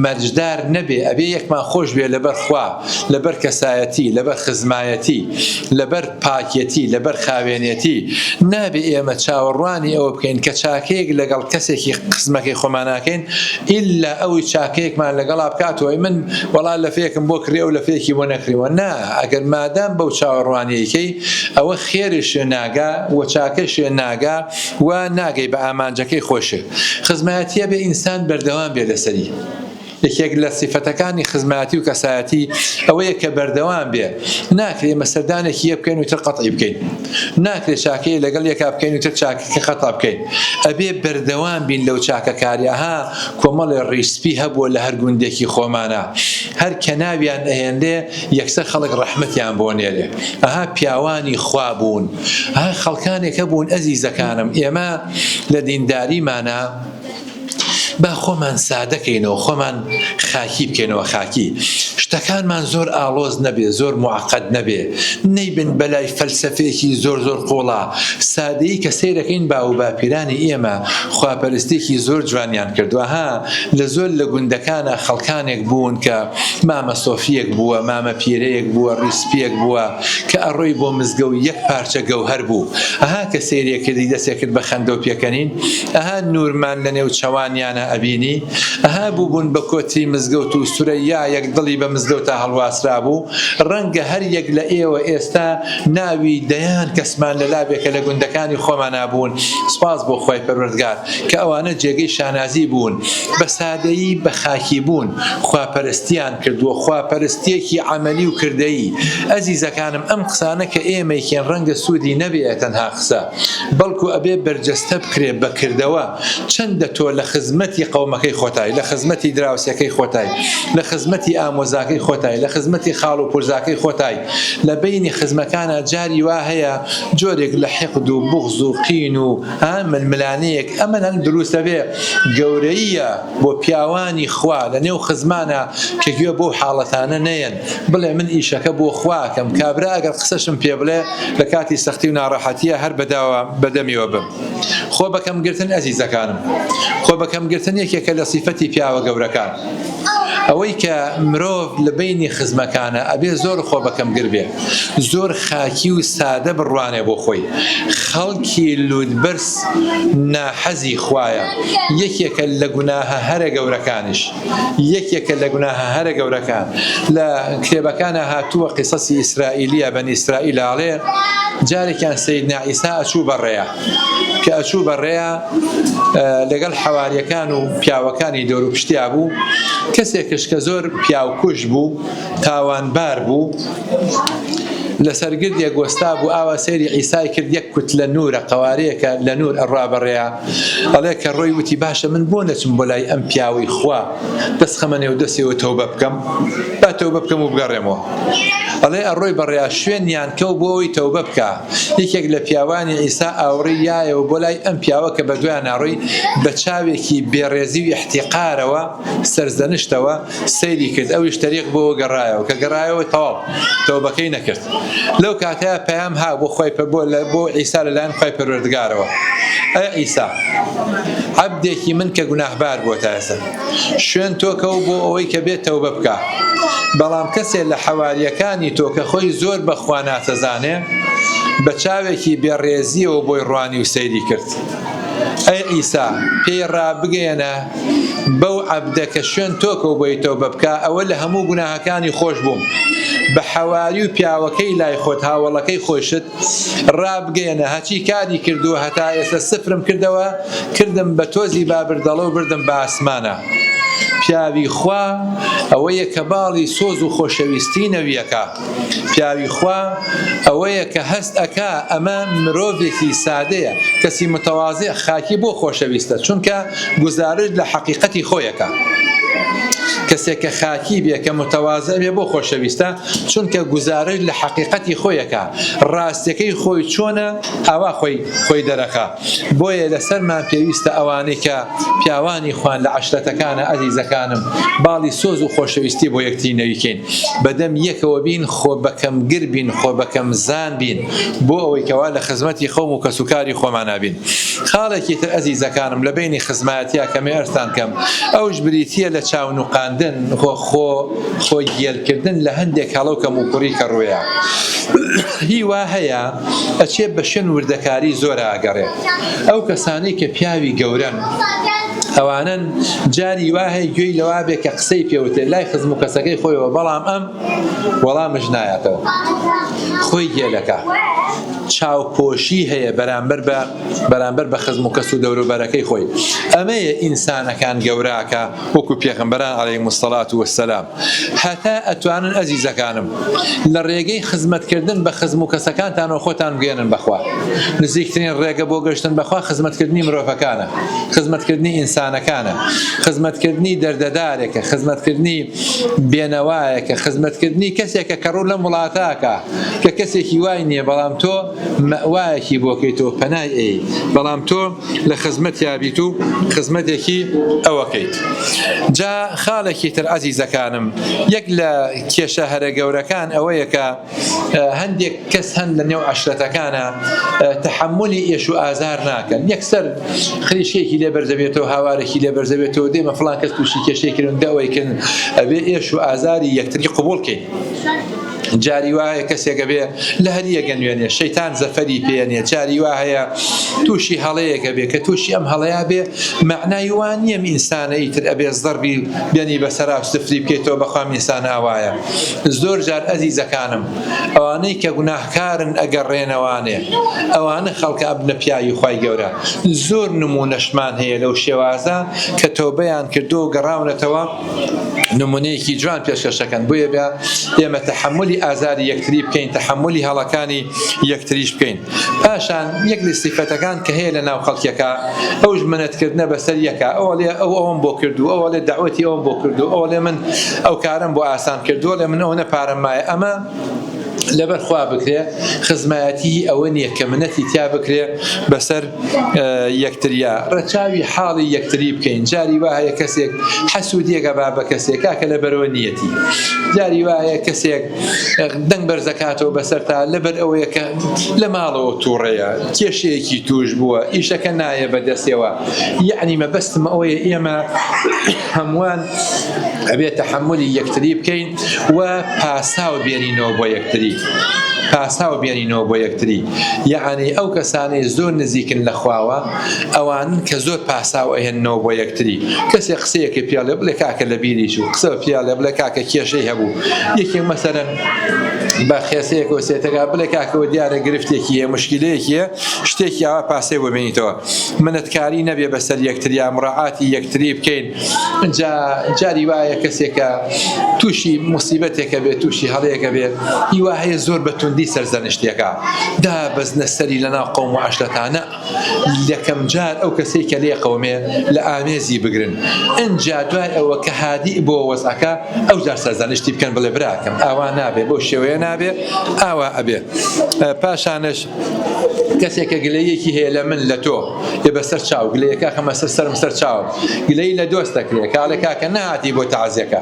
مەرجدار نەبێ ئەبێ یەکمان خۆش بێ لەبەر خوا لەبەر کەسایەتی لەبەر خزمایەتی لەبەر پاکێتی لەبەر خاوێنێتی نابێ ئێمە چاوەڕوانی ئەوە بکەین کە چاکەیەک لەگەڵ کەسێکی خزمەکەی خۆماناکەین ئیلا ئەوی چاکەیەکمان لەگەڵا بکاتەوەی من وەڵا لە فێکم بۆ کڕێ و لە فێکی بۆ نەکڕیوە نا ئەگەر مادام بەو چاوەڕوانیەکەی ئەوە خێریشێ ناگا و چاکەشێ ناگا و ناگەی بە ئامانجەکەی خۆشە خزمەتیە بێ ئینسان بەردەوام بێ لەسەری یەکێک لە سیفەتەکانی خزمەتی و کەسایەتی ئەوەیە کە بەردەوام بێ ناکرێ مەسەردانێکی یە بکەین و تر قەتعی بکەین ناکرێ چاکەیە لەگەڵ یەکا بکەین و تر چاکەکە خەتا بکەین ئەبێ بەردەوام بین لەو چاکەکاریەها کۆمەڵی ڕیسپی هەبووە لە هەر گوندێکی خۆمانە هەر کە ناویان ئەهێندێ یەکسەر خەڵک ڕەحمەتیان بۆ نێرێ ئەها پیاوانی خوا بوون ئەها خەڵکانێکە بوون ئەزیزەکانم ئێمە لە دینداریمانە با خۆمان سادەکەینەوە خۆمان خاکی بکەینەوە خاکی شتەکانمان زۆر ئاڵۆز نەبێ زۆر معقەد نەبێ نەیبن بەلای فەلسەفەیەکی زۆر قوڵا سادەیی کە سەیرەکەین باو باپیرانی ئێمە خواپەرستێکی زۆر جوانیان کردووە ها لە زۆر لە گوندەکانە خەڵکانێک بوون کە مامە سۆفیەک بووە مامە پیرەیەک بووە ڕیسپیەک بووە کە ئەڕۆی بۆ مزگەوت یەک پارچە گەوهەر بوو ئەها کە سەیرێکردی دەستێکرد بە خەندە و پێکەنین ئەها نورمان لە نێو چەوانیانە ئەبینی ئەها بووبوون بە کۆتری مزگەوت و سورەیا یەک دڵی بە مزگەوتە هەڵواسرا بوو ڕەنگە هەر یەک لە ئێوە ئێستا ناوی دەیان کەسمان لە لابێکە لە گوندەکانی خۆمان نابوون سپاس بۆ خۆی پەروەردگار کە ئەوانە جێگەی شانازی بوون بە سادەیی بە خاکی بوون خواپەرستیان کردووە خواپەرستیەکی عەمەلی و کردەیی ئەزیزەکانم ئەم قسانە کە ئێمەیکێن ڕەنگە سوودی نەبێ تەنها قسە بەڵکو ئەبێ بەرجەستە بکرێ بەکردەوە چەندە تۆ لە خزمەتی قەومەکەی خۆتای لە خزمەتی دراوسەکەی خۆتای لە خزمەتی ئامۆزاکەی خۆتای لە خزمەتی خاڵ و پورزاکەی خۆتای لە بینی خزمەکانە جاری وا هەیە جۆرێک لە حقد و بغض و قین و ململانەیەک ئەمە هەن دروستە بێ گەورەیە بۆ پیاوانی خوا لە نێو خزمانە کە گوێ بۆ حاڵەتانە نەیەن بڵێ من ئیشەکە بۆ خواکەم کابرا ئەگەر قسەشم پێ بڵێ لە کاتی سەختی و ناڕەحەتیە هەر بەدەمیەوە بم خۆ بەکەم گرتن ئەزیزەکانم خۆ بەکەم گرتن یەکێکە لە سیفەتی پیاوە گەورەکان ئەوەی کە مرۆڤ لە بینی خزمەکانە ئەبێ زۆر خۆ بەکەم گر بێ زۆر خاکی و سادە بڕوانێ بۆ خۆی خەڵکی لودبرس ناحەزی خوایە یەکێکە لە گوناهە هەرە گەورەکانش یەکێکە لە گوناهە هەرە گەورەکان لە کتێبەکانە هاتووە قیسەسی ئیسرائیلیە بەنی ئیسرائیل ئاڵێ جارێکیان سەیدنا عیسا ئەچوو بەڕێیە کە ئەچوو بەڕێیە لەگەڵ حەواریەکان و پیاوەکانی دەور و پشتیا بوو کەسێکش کە زۆر پیاوکوش بوو تاوانبار بوو لەسەر گردێک گۆستا بوو ئاوا سەیری عیسای کرد یەک کوت لە نورە قەوارەیەکە لە نور ئەڕوا بەڕێیە ئەڵێ کە ڕۆی وتی باشە من بۆ نەچم بۆ لای ئەم پیاوەی خوا دەست خەمە نێو دەستێەوە تەوبە بکەم با تەوبە بکەم و بگەڕێمەوە ئەڵێ ئەڕۆی بەڕێیا شوێنیان کەوت بۆ ئەوی تەوبە بکە یەکێک لە پیاوانی عیسا ئاوڕی یایەوە بۆ لای ئەم پیاوە کە بە دوایان ناڕۆی بە چاوێکی بێڕێزی و احتیقارەوە سەرزەنشتەوە سەیری کرد ئەویش تەریق بۆ گەڕایەوە کە گەڕایەوە تەواو تەوبەکەی نەکرد لەو کاتەیە پەیام ها بۆ خۆی بۆ عیسا لەلایەن خۆی پەروەردگارەوە ئەی عیسا عەبدێکی من کە گوناهبار بۆتە ئێستا شوێن تۆکەوە بۆ ئەوەی کە بێت تەوبە بکە بەڵام کەسێ لە حەواریەکانی تۆ کە خۆی زۆر بەخوا ناتەزانێ بە چاوێکی بێڕێزیەوە بۆی ڕوانی و سەیری کرد ئەی عیسا پێی ڕابگەێنە بەو عەبدە کە شوێن تۆکەوە بۆی تەوبە بکە ئەوە لە هەموو گوناهەکانی خۆش بووم بە حەواری و پیاوەکەی لای خۆت هاوڵەکەی خۆشت ڕابگەێنە هەچی کاری کردووە هەتا ئێستا سفرم کردەوە کردم بە تۆزی بابردەڵە و بردم بە ئاسمانە پیاوی خوا ئەوەیە کە باڵی سۆز و خۆشەویستی نەویەکە پیاوی خوا ئەوەیە کە هەست ئەکا ئەمە مرۆڤێکی سادەیە کەسی متەواضع خاکی بۆ خۆشەویستە چونکە گوزارش لە حەقیقەتی خۆیەکە کەسێک کە خاکی بێ کە متەواضع بێ بۆ خۆشەویستە چونکە گوزارش لە حەقیقەتی خۆیەکە ڕاستیەکەی خۆی چۆنە ئاوا خۆی دەرەخە بۆیە لەسەرمان پێویستە ئەوانەی کە پیاوانی خوان لە عەشرەتەکانە ئەزیزەکانم باڵی سۆز و خۆشەویستی بۆ یەکتری نەویکەین بەدەم یەکەوە بین خۆ بەکەم گر بین خۆ بەکەم زان بین بۆ ئەوەی کەوا لە خزمەتی خۆم و کەسوکاری خۆمان نابین خاڵێکی تر ئەزیزەکانم لە بینی خزمەتیە کەمێ ئەرسان کەم ئەوش بریتیە لە چاونوقاندن گێلکردن خۆ گێلکردن لە هەندێک هەڵەو کەم و کوڕی کە ڕوویە هی وا هەیە ئەچێ بە شوێن وردەکاری زۆر ئاگەڕێ ئەو کەسانەی کە پیاوی گەورن ئەوانن جاری وا هەیە گوێی لەوا بێ کە قسەی پێوتێ لای خزم و کەسەکەی خۆیەوە بەڵام ئەم وەڵامش نایەتەوە خۆی گێلەکە چاوپۆشی هەیە بەرامبەر بە خزم و کەس و دەوروبەرەکەی خۆی ئەمەیە ئینسانەکان گەوراکە وەکو پێغەمبەران عەلەیهیمو السەڵات وەسسەلام هەتا ئەتوانن ئەزیزەکانم لە ڕێگەی خزمەتکردن بە خزم و کەسەکانتانەوە خۆتان بگەێنن بەخوا نزیکترین ڕێگە بۆ گەشتن بەخوا خزمەتکردنی مرۆڤەکانە خزمەتکردنی ئینسانەکانە خزمەتکردنی دەردەدارێکە خزمەتکردنی بێنەوایەکە خزمەتکردنی کەسێکە کە ڕوو لەم وڵاتاکە کە کەسێکی وای نییە بەڵام تۆ مەوایەکی بۆکەیتەوە پەنای ئەی بەڵام تۆ لە خزمەت یابیت و خزمەتێکی ئەوەکەیت جا خاڵێکی تر عەزیزەکانم یەک لە کێشە هەرە گەورەکان ئەوەیە کە هەندێک کەس هەن لە نێو عەشرەتەکانە تەحەممولی ئێش و ئازار ناکەن یەکسەر خریشکێکی لێ بەرزەبێتەوە هاوارێکی لێ بەرزەبێتەوە دێمە فڵان کەس تووشی کێشەیەکردن دەوەیکردن ئەبێ ئێش و ئازاری یەکتری قبوڵکەین جاری وایە کەسێکە بێ لە هەریەکە نوێنێ شەیتان زەفەری پێنێ جاری وا هەیە تووشی هەڵەیەکە بێ کە تووشی ئەم هەڵەیە بێ معنای وان نییە ئینسانە ئیتر ئەبێ زەربی بێنی بەسەرا سفری بکەیتەوە بەخوام ئینسان ئاوایە زۆر جار ئەزیزەکانم ئەوانەی کە گوناهکارن ئەگەڕێنەوانێ ئەوانە خەڵکە ئەبنە پیاوی خوای گەورە زۆر نمونەشمان هەیە لەو شێوازە کە تۆبەیان کردو و گەڕاونەتەوە نمونەیەکی جوان پێشکەشەکەن بۆیە بێ ئێمە تەحەممولی ئازاری یەکتری بکەین تەحەممولی هەڵەکانی یەکتریش بکەین پاشان یەک لە سیفەتەکان کە هەیە لە ناو خەڵکیەکە ئەوش منەتکردنە بەسەر یەکە ئەوڵێ ئەوم بۆ کردو ئەوڵێ داوەتی ئەوم بۆ کردو ئەوڵێ من ئەو کارم بۆ ئاسان کردووە لێ من ئەوە نەپارەم مایە ئەمە لەبەر خوا بکرێ خزمەتی ئەوە نییە کە منەتی تیا بکرێ بەسەر یەکتریا ڕەچاوی حاڵی یەکتری بکەین جاری وایە کەسێک حەسوودیەکە با بە کەسێک کاکە لەبەرەوە نیەتی جاری وایە کەسێک دەنگ بەرزەکاتەوە بەسەر تا لەبەر ئەوەیە کە لە ماڵەوە تووڕەیە کێشەیەکی توش بووە ئیشەکە نایە بەدەستەوە یعنی مەبەستمە ئەوەیە ئێمە هەمووان ئەبێت تەحەممولی یەکتری بکەین و پاساو بێنینەوە بۆ یەکتری پاساو بێنینەوە بۆ یەکتری یعنی ئەو کەسانەی زۆر نزیکن لە خواوە ئەوانن کە زۆر پاساو ئەهێننەوە بۆ یەکتری کەسێک قسەیەکی پیاڵێ بڵێ کاکە لە بیری چوو قسە پیاڵێ بڵێ کاکە کێشەی هەبوو یەکێک مەسەرەن بە خێسەیەک وەسێتەکە بڵێ کاکەوە دیارە گرفتێکی هەیە مشکلەیەکیە شتێکی ئاوا پاسەی بۆ بێنیتەوە منەتکاری نەبێ بەسەر یەکتریا مڕاعاتی یەکتری بکەین جاری وایە کەسێکە تووشی موسیبەتێکە بێت تووشی هەڵەیەکە بێت هیوا هەیە زۆر بەتوندی سەرزەنشتێکە دا بەزنە سەری لەناو قەوم و عەشرەتانە یەکەم جار ئەو کەسەی کە لێ قەومێ لە ئامێزی بگرن ئەنجا دوای ئەوە کە هادی بۆ وەزعەکە ئەو جار سەرزەنشتی بکەن بڵێ براکەم ئاوا نابێ بۆ شێوەیە نابێ ئاوا ئەبێ پاشانش کەسێکە گلەیەکی هەیە لە من لە تۆ ێ بەسەر چاو گلەیەکە خەمە سەرم سەر چاو گلەی لە دۆستەکرێ کاڵێ کاکە نەهاتی بۆ تەعزیەکە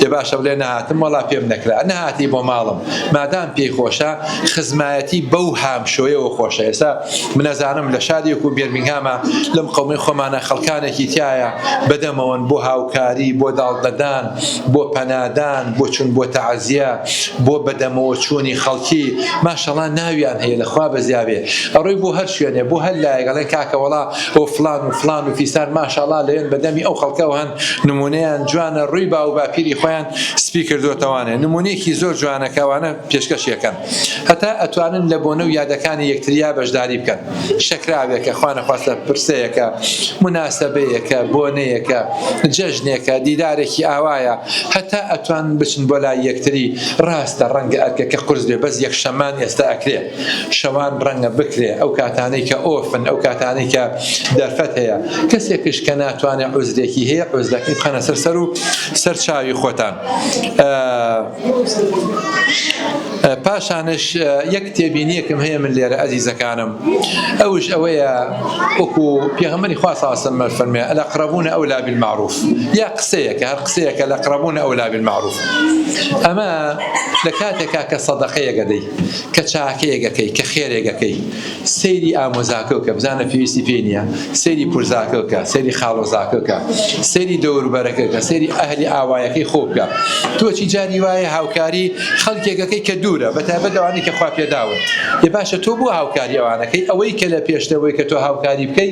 ێ باشە بڵێ نەهاتم وەڵا پێم نەکرا نەهاتی بۆ ماڵم مادام پێی خۆشە خزمایەتی بەو هامشۆیەوە خۆشە ئێستا منەزانم لە شادێک و بێرمینگامە لەم قەومەی خۆمانە خەڵکانێکی تایە بەدەمەوەن بۆ هاوکاری بۆ داڵدەدان بۆ پەنادان بۆ چون بۆ تەعزیە بۆ بەدەمەوە چوونی خەڵکی ماشەڵا ناویان هەیە لەخوا بەزیابێ ئەڕۆی بۆ هەر شوێنێ بۆ هەر لایەگەڵێن کاکە وەڵا ئەو فلان و فلان و فیسار ماشەڵا لەوێن بەدەمی ئەو خەڵکەوە هەن نمونەیان جوانە ڕووی با و باپیری خۆیان سپی کردوتەوانێ نمونەیەکی زۆر جوانەکەوانە پێشکەشیەکەن هەتا ئەتوانن لە بۆنە و یادەکانی یەکتریا بەشداری بکەن شەکراوێکە خوانە خواستە پرسەیەکە مناسبەیەکە بۆنەیەکە جەژنێکە دیدارێکی ئاوایە هەتا ئەتوان بچن بۆ لای یەکتری ڕاستە ڕەنگە ئەرکە کە قورس بێ بەس یەک شەمان ئێستا ئەکرێ شەوان ڕەنگە بکرێ ئەو کاتانەی کە ئۆفن ئەو کاتانەی کە دەرفەت هەیە کەسێکش کە ناتوانێت عوزرێکی هەیە عوزدەکەی بخەنە سەر و سەر چاوی خۆتان پاشانش یەک تێبینیەکم هەیە من لێرە ئەزیزەکانم ئەوش ئەوەیە وەکو پێغەمبەری خوا صلی الله علیه و سلم فەرمێ الأقربون أولى بالمعروف یا قسەیەکە هەر قسەیەکە الأقربون أولى بالمعروف ئەمە لە کاتێکا کە سەدەقەیەکە دەی کە چاکەیەکەکەی کە خێرێکەکەی سەیری ئامۆزاکە بکە بزانە پێویستی پێ نییە سەیری پورزاکە بکە سەیری خاڵۆزاکە بکە سەیری دەوروبەرەکە بکە سەیری ئەهلی ئاوایەکەی خۆ بکە تۆچی جاری وایە هاوکاری خەڵکێکەکەی کە دوورە بەتایبەت ئەوانەی کە خوا پێداون ێ باشە تۆ بۆ هاوکاری ئەوانەکەی ئەوەی کە لە پێشتەوەی کە تۆ هاوکاری بکەی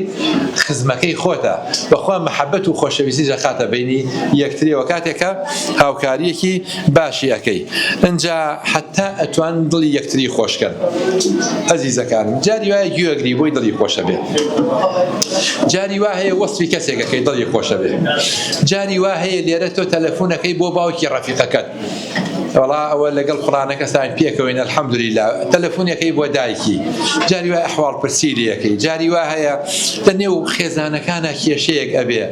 خزمەکەی خۆتە بەخوا مەحەبەت و خۆشەویستی جەخاتە بینی یەکتریەوە کاتێکە هاوکاریەکی باشی ئەەکەی ئەنجا حتا ئەتوان دڵی یەکتری خۆشکەن ئەزیزەکانم جاری وایە گوێگری بۆی دڵی خۆشە بێ جاری وا هەیە وەسفی کەسێکەکەی دڵی خۆشە بێ جاری وا هەیە لێرە تۆ تەلەفۆنەکەی بۆ باوکی ڕەفیقەکەت والله ئەوە لەگەڵ قڕانەکە ساین پێکەوەین الحەمدولله تەلەفۆنەکەی بۆ دایکی جاری وای ئەحواڵ پرسیریەکەی جاری وا هەیە لە نێو خێزانەکانە کێشەیەک ئەبێ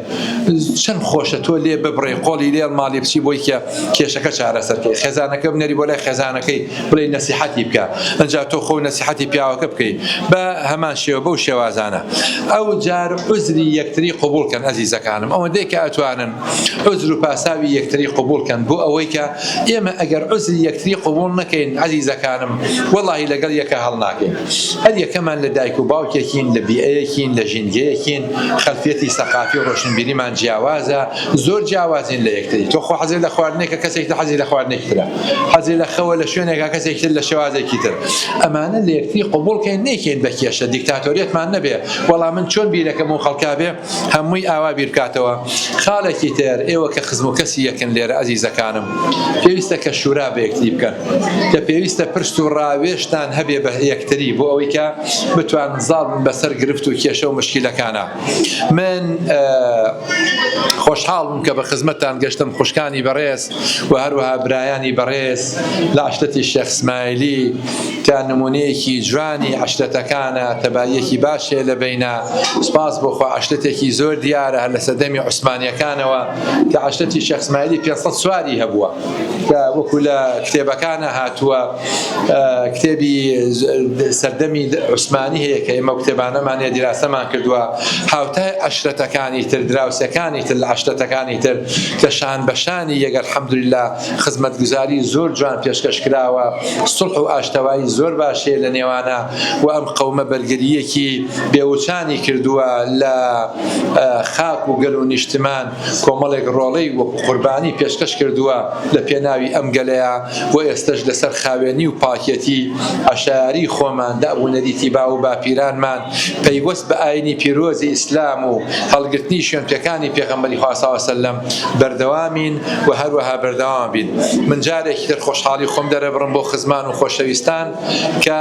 چەند خۆشە تۆ لێ ببڕێ قۆڵی لێ ماڵی بچی بۆی کە کێشەکە چارەسەرکەی خێزانەکە بنەری بۆ لای خێزانەکەی بڵێ نەسیحەتی بکە ئەنجا تۆ خۆ نەسیحەتی پیاوەکە بکەی بە هەمان شێوە بەو شێوازانە ئەو جار عوزری یەکتری قبولکەن ئەزیزەکانم ئەوەندەی کە ئەتوانن عوزر و پاساوی یەکتری قبولکەن بۆ ئەوەی کە ئێمە ئەگەر عوزری یەکتری قبول نەکەین عەزیزەکانم وەڵاهی لەگەڵ یەکە هەڵ ناکەین هەر یەکەمان لە دایک و باوکێکین لە بیئەیەکین لە ژینگەیەکین خەلفیەتی سەقافی و ڕۆشنبیریمان جیاوازە زۆر جیاوازین لە یەکتری تۆ خۆ حەزی لە خواردنێکە کەسێکتر حەزی لە خواردنێکی ترە حەزی لە خەوە لە شوێنێکا کەسێکتر لە شێوازێکی تر ئەمانە لە یەکتری قبولکەین نەیکەین بە کێشە دیکتاتۆریەتمان نەبێ وەڵام من چۆن بیرەکەم و خەڵکا بێ هەمووی ئاوا بیر بکاتەوە خاڵێکی تر ئێوە کە خزم و کەسی یەکن لێرە ئەزیزەکانم پێویستە کە شورا بە یەکتری بکەن کە پێویستە پرست و ڕاوێشتان هەبێ بە یەکتری بۆ ئەوەی کە بتوان زاڵ بن بەسەر گرفت و کێشە و مشکیلەکانە من خۆشحاڵم کە بە خزمەتتان گەشتم خوشکانی بەڕێز و هەروەها برایانی بەڕێز لە عەشرەتی شێخ اسماعیلی کە نمونەیەکی جوانی عەشرەتەکانە تەبایەکی باشێ لە بینە سپاس بۆ خوا عەشرەتێکی زۆر دیارە هەر لە سەردەمی عوسمانیەکانەوە کە عەشرەتی شێخ اسماعیلی 500 سواری هەبووە کە وەکو لە کتێبەکانە هاتووە کتێبی سەردەمی عوسمانی هەیە کە ئێمە کتێبانەمان هەیە دیراسەمان کردووە هاوتای عەشرەتەکانی تر دراوسەکانی تر لە عەشرەتەکانی تر کە شان بەشانی یەک الحەمدولله خزمەتگوزاری زۆر جوان پێشکەش کراوە سڵح و ئاشتەوایی زۆر باشێ لە نێوانە و ئەم قەومە بەرگریەکی بێوچانی کردووە لە خاک و گەل و نیشتمان کۆمەڵێک ڕۆڵەی و قوربانی پێشکەش کردووە لە پێناوی ئەم گەلەیە و ئێستش لەسەر خاوێنی و پاکێتی عەشایری خۆمان دابوونەریتی با و باپیرانمان پەیوەست بە ئاینی پیرۆزی ئیسلام و هەڵگرتنی شوێنپێکانی پێغەمبەری خوا صلی الله علیه و سلم بەردەوامین و هەروەها بەردەوام بین من جارێکی تر خۆشحاڵی خۆم دەرەبڕم بۆ خزمان و خۆشەویستان کە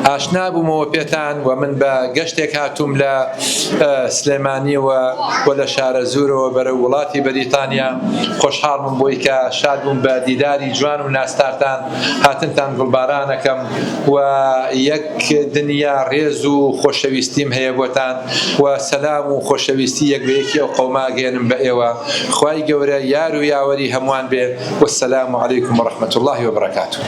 ئاشنا بوومەوە پێتان و من بە گەشتێک هاتووم لە سلێمانیەوە و لە شارە زورەوە بەرە وڵاتی بەریتانیا خۆشحاڵ بووم بۆی کە شاد بووم بە دیداری جوان و ناستارتان هاتنتان گوڵبارانەکەم و یەک دنیا ڕێز و خۆشەویستیم هەیە بۆتان و سەلام و خۆشەویستی یەک بە یەکی ئەو قەوما گەێنم بە ئێوە خوای گەورە یار و یاوەری هەمووان بێ وەسەلام عەلەیکوم وەڕەحمەتوڵڵاهی وبەرەکاتوه